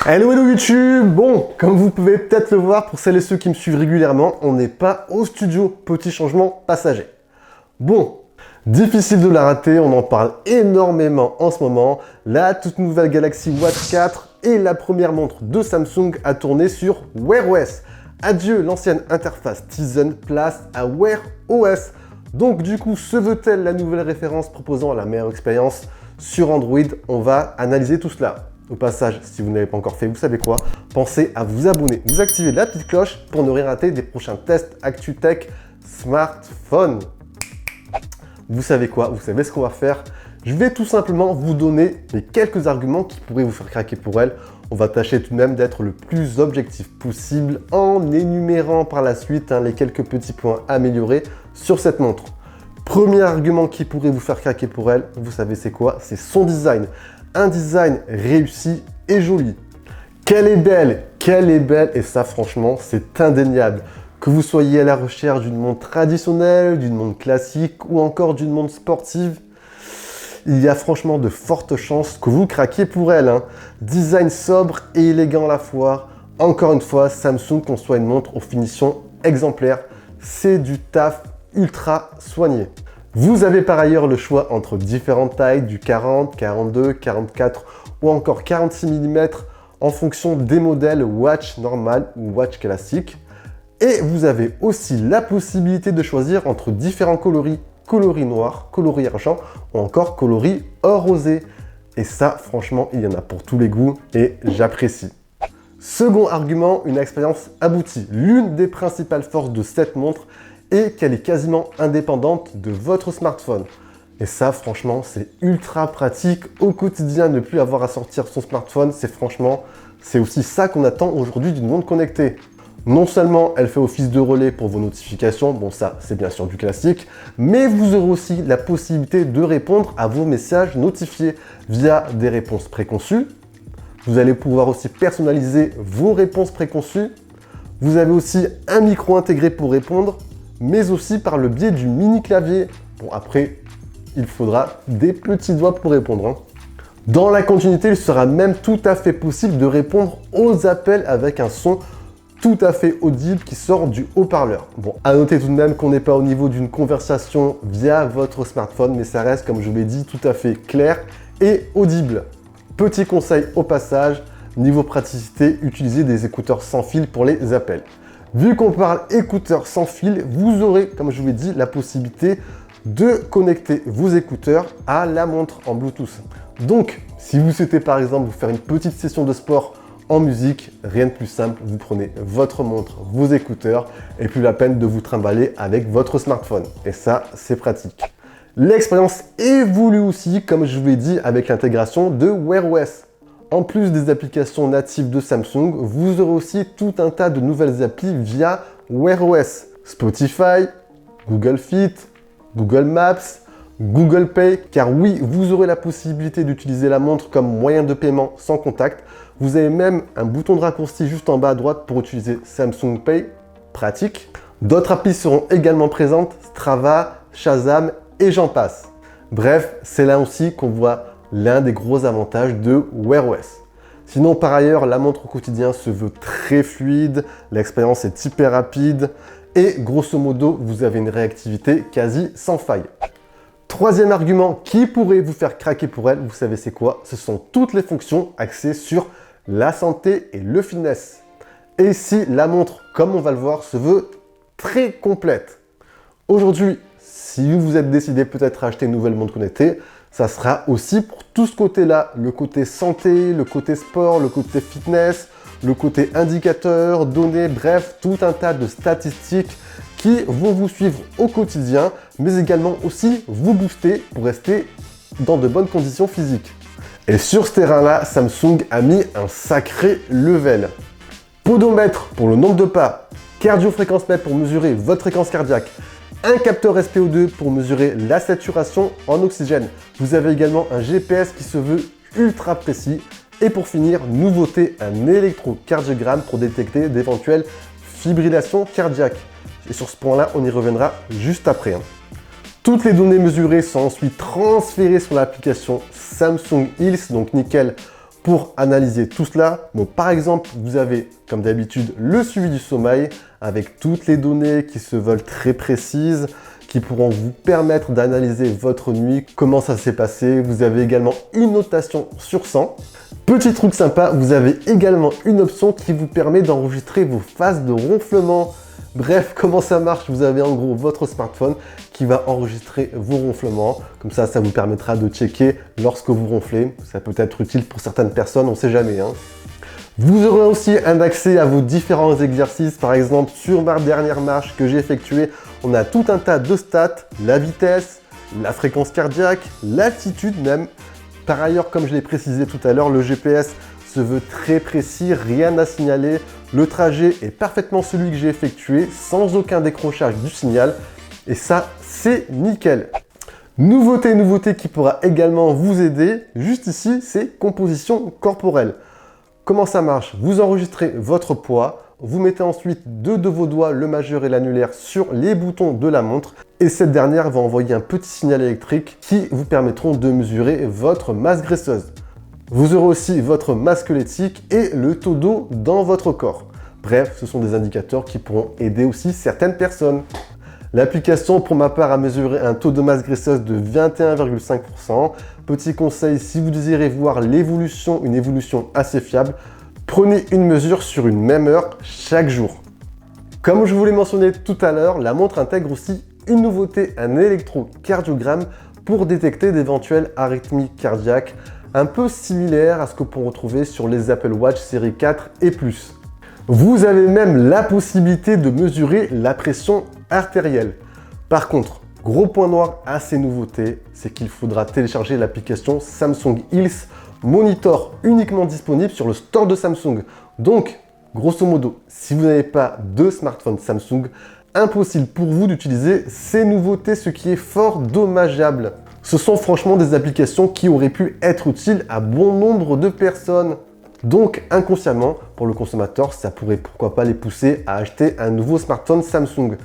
Hello YouTube. Bon, comme vous pouvez peut-être le voir, pour celles et ceux qui me suivent régulièrement, on n'est pas au studio, petit changement passager. Bon, difficile de la rater, on en parle énormément en ce moment. La toute nouvelle Galaxy Watch 4 et la première montre de Samsung à tourner sur Wear OS. Adieu l'ancienne interface Tizen, place à Wear OS. Donc du coup, se veut-elle la nouvelle référence proposant la meilleure expérience sur Android? On va analyser tout cela. Au passage, si vous n'avez pas encore fait, vous savez quoi? Pensez à vous abonner, vous activez la petite cloche pour ne rien rater des prochains tests Actu Tech smartphone. Vous savez quoi? Vous savez ce qu'on va faire? Je vais tout simplement vous donner les quelques arguments qui pourraient vous faire craquer pour elle. On va tâcher tout de même d'être le plus objectif possible en énumérant par la suite les quelques petits points améliorés sur cette montre. Premier argument qui pourrait vous faire craquer pour elle, vous savez c'est quoi? C'est son design. Un design réussi et joli. Qu'elle est belle et ça franchement c'est indéniable. Que vous soyez à la recherche d'une montre traditionnelle, d'une montre classique ou encore d'une montre sportive, il y a franchement de fortes chances que vous craquiez pour elle. Design sobre et élégant à la fois. Encore une fois, Samsung conçoit une montre aux finitions exemplaires. C'est du taf ultra soigné. Vous avez par ailleurs le choix entre différentes tailles, du 40, 42, 44 ou encore 46 mm en fonction des modèles watch normal ou watch classique. Et vous avez aussi la possibilité de choisir entre différents coloris, coloris noir, coloris argent ou encore coloris or rosé. Et ça, franchement, il y en a pour tous les goûts et j'apprécie. Second argument, une expérience aboutie. L'une des principales forces de cette montre est qu'elle est quasiment indépendante de votre smartphone. Et ça, franchement, c'est ultra pratique au quotidien. Ne plus avoir à sortir son smartphone, c'est aussi ça qu'on attend aujourd'hui d'une montre connectée. Non seulement elle fait office de relais pour vos notifications, bon ça c'est bien sûr du classique, mais vous aurez aussi la possibilité de répondre à vos messages notifiés via des réponses préconçues. Vous allez pouvoir aussi personnaliser vos réponses préconçues. Vous avez aussi un micro intégré pour répondre, mais aussi par le biais du mini clavier. Bon après, il faudra des petits doigts pour répondre. Dans la continuité, il sera même tout à fait possible de répondre aux appels avec un son tout à fait audible qui sort du haut-parleur. Bon, à noter tout de même qu'on n'est pas au niveau d'une conversation via votre smartphone, mais ça reste, comme je vous l'ai dit, tout à fait clair et audible. Petit conseil au passage, niveau praticité, utilisez des écouteurs sans fil pour les appels. Vu qu'on parle écouteurs sans fil, vous aurez, comme je vous l'ai dit, la possibilité de connecter vos écouteurs à la montre en Bluetooth. Donc, si vous souhaitez par exemple vous faire une petite session de sport en musique, rien de plus simple, vous prenez votre montre, vos écouteurs et plus la peine de vous trimballer avec votre smartphone. Et ça, c'est pratique. L'expérience évolue aussi, comme je vous l'ai dit, avec l'intégration de Wear OS. En plus des applications natives de Samsung, vous aurez aussi tout un tas de nouvelles applis via Wear OS. Spotify, Google Fit, Google Maps, Google Pay, car oui, vous aurez la possibilité d'utiliser la montre comme moyen de paiement sans contact. Vous avez même un bouton de raccourci juste en bas à droite pour utiliser Samsung Pay, pratique. D'autres applis seront également présentes, Strava, Shazam et j'en passe. Bref, c'est là aussi qu'on voit l'un des gros avantages de Wear OS. Sinon, par ailleurs, la montre au quotidien se veut très fluide, l'expérience est hyper rapide et grosso modo, vous avez une réactivité quasi sans faille. Troisième argument qui pourrait vous faire craquer pour elle, vous savez c'est quoi? Ce sont toutes les fonctions axées sur la santé et le fitness. Et ici, la montre, comme on va le voir, se veut très complète. Aujourd'hui, si vous vous êtes décidé peut-être à acheter une nouvelle montre connectée, ça sera aussi pour tout ce côté-là, le côté santé, le côté sport, le côté fitness, le côté indicateur, données, bref, tout un tas de statistiques qui vont vous suivre au quotidien, mais également aussi vous booster pour rester dans de bonnes conditions physiques. Et sur ce terrain-là, Samsung a mis un sacré level. Podomètre pour le nombre de pas, cardio-fréquence-mètre pour mesurer votre fréquence cardiaque, un capteur SpO2 pour mesurer la saturation en oxygène. Vous avez également un GPS qui se veut ultra précis. Et pour finir, nouveauté, un électrocardiogramme pour détecter d'éventuelles fibrillations cardiaques. Et sur ce point-là, on y reviendra juste après. Toutes les données mesurées sont ensuite transférées sur l'application Samsung Health, donc nickel Pour analyser tout cela, bon, par exemple, vous avez, comme d'habitude, le suivi du sommeil avec toutes les données qui se veulent très précises, qui pourront vous permettre d'analyser votre nuit, comment ça s'est passé. Vous avez également une notation sur 100. Petit truc sympa, vous avez également une option qui vous permet d'enregistrer vos phases de ronflement. Bref, comment ça marche? Vous avez en gros votre smartphone qui va enregistrer vos ronflements. Comme ça vous permettra de checker lorsque vous ronflez. Ça peut être utile pour certaines personnes, on ne sait jamais. Vous aurez aussi un accès à vos différents exercices. Par exemple, sur ma dernière marche que j'ai effectuée, on a tout un tas de stats, la vitesse, la fréquence cardiaque, l'altitude même. Par ailleurs, comme je l'ai précisé tout à l'heure, le GPS se veut très précis, rien à signaler. Le trajet est parfaitement celui que j'ai effectué, sans aucun décrochage du signal. Et ça, c'est nickel. Nouveauté qui pourra également vous aider, juste ici, c'est composition corporelle. Comment ça marche? Vous enregistrez votre poids, vous mettez ensuite deux de vos doigts, le majeur et l'annulaire, sur les boutons de la montre. Et cette dernière va envoyer un petit signal électrique qui vous permettront de mesurer votre masse graisseuse. Vous aurez aussi votre masse squelettique et le taux d'eau dans votre corps. Bref, ce sont des indicateurs qui pourront aider aussi certaines personnes. L'application, pour ma part, a mesuré un taux de masse graisseuse de 21,5%. Petit conseil, si vous désirez voir l'évolution, une évolution assez fiable, prenez une mesure sur une même heure chaque jour. Comme je vous l'ai mentionné tout à l'heure, la montre intègre aussi une nouveauté, un électrocardiogramme pour détecter d'éventuelles arythmies cardiaques, un peu similaire à ce que peut retrouver sur les Apple Watch série 4 et plus. Vous avez même la possibilité de mesurer la pression artérielle. Par contre, gros point noir à ces nouveautés, c'est qu'il faudra télécharger l'application Samsung Health Monitor, uniquement disponible sur le store de Samsung. Donc, grosso modo, si vous n'avez pas de smartphone Samsung, impossible pour vous d'utiliser ces nouveautés, ce qui est fort dommageable. Ce sont franchement des applications qui auraient pu être utiles à bon nombre de personnes. Donc inconsciemment, pour le consommateur, ça pourrait pourquoi pas les pousser à acheter un nouveau smartphone Samsung.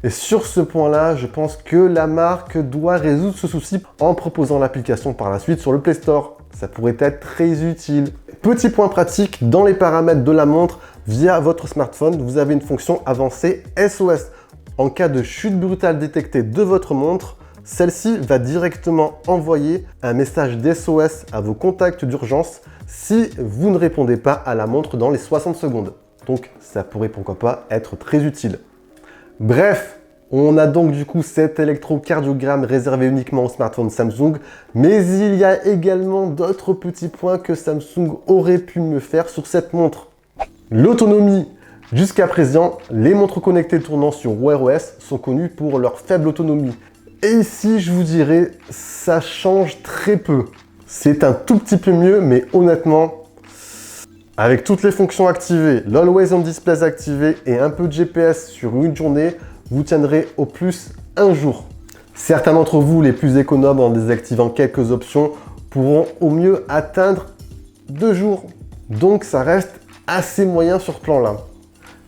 Et sur ce point-là, je pense que la marque doit résoudre ce souci en proposant l'application par la suite sur le Play Store. Ça pourrait être très utile. Petit point pratique, dans les paramètres de la montre, via votre smartphone, vous avez une fonction avancée SOS. En cas de chute brutale détectée de votre montre, celle-ci va directement envoyer un message d'SOS à vos contacts d'urgence si vous ne répondez pas à la montre dans les 60 secondes. Donc ça pourrait pourquoi pas être très utile. Bref, on a donc du coup cet électrocardiogramme réservé uniquement au smartphone Samsung, mais il y a également d'autres petits points que Samsung aurait pu me faire sur cette montre. L'autonomie. Jusqu'à présent, les montres connectées tournant sur Wear OS sont connues pour leur faible autonomie. Et ici, je vous dirais, ça change très peu. C'est un tout petit peu mieux, mais honnêtement, avec toutes les fonctions activées, l'Always On Display activé et un peu de GPS sur une journée, vous tiendrez au plus un jour. Certains d'entre vous, les plus économes en désactivant quelques options, pourront au mieux atteindre 2 jours. Donc ça reste assez moyen sur ce plan-là.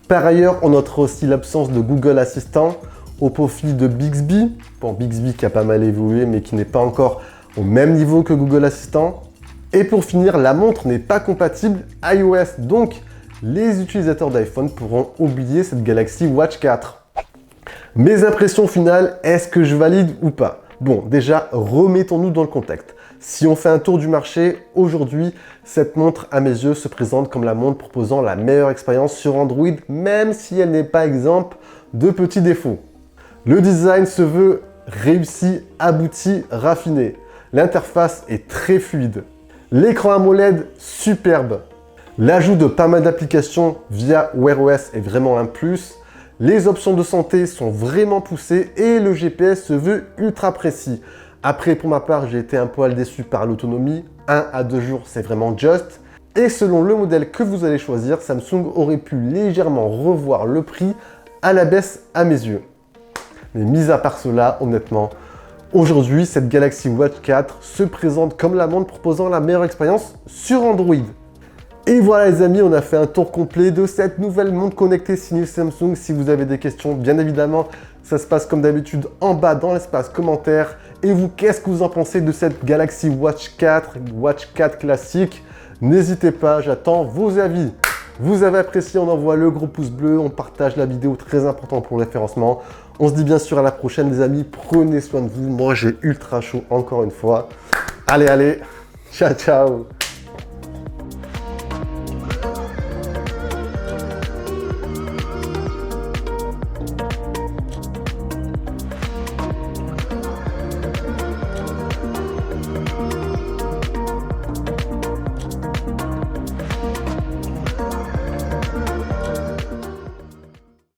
Par ailleurs, on notera aussi l'absence de Google Assistant au profit de Bixby. Bon, Bixby qui a pas mal évolué, mais qui n'est pas encore au même niveau que Google Assistant. Et pour finir, la montre n'est pas compatible iOS, donc les utilisateurs d'iPhone pourront oublier cette Galaxy Watch 4. Mes impressions finales, est-ce que je valide ou pas? Bon, déjà, remettons-nous dans le contexte. Si on fait un tour du marché, aujourd'hui, cette montre, à mes yeux, se présente comme la montre proposant la meilleure expérience sur Android, même si elle n'est pas exempte de petits défauts. Le design se veut réussi, abouti, raffiné. L'interface est très fluide. L'écran AMOLED, superbe. L'ajout de pas mal d'applications via Wear OS est vraiment un plus. Les options de santé sont vraiment poussées et le GPS se veut ultra précis. Après, pour ma part, j'ai été un poil déçu par l'autonomie. 1 à 2 jours, c'est vraiment just. Et selon le modèle que vous allez choisir, Samsung aurait pu légèrement revoir le prix à la baisse à mes yeux. Mais mis à part cela, honnêtement, aujourd'hui, cette Galaxy Watch 4 se présente comme la montre proposant la meilleure expérience sur Android. Et voilà les amis, on a fait un tour complet de cette nouvelle montre connectée signée Samsung. Si vous avez des questions, bien évidemment, ça se passe comme d'habitude en bas dans l'espace commentaire. Et vous, qu'est-ce que vous en pensez de cette Galaxy Watch 4 classique? N'hésitez pas, j'attends vos avis. Vous avez apprécié, on envoie le gros pouce bleu, on partage la vidéo, très important pour le référencement. On se dit bien sûr à la prochaine les amis, prenez soin de vous. Moi j'ai ultra chaud encore une fois. Allez, ciao ciao.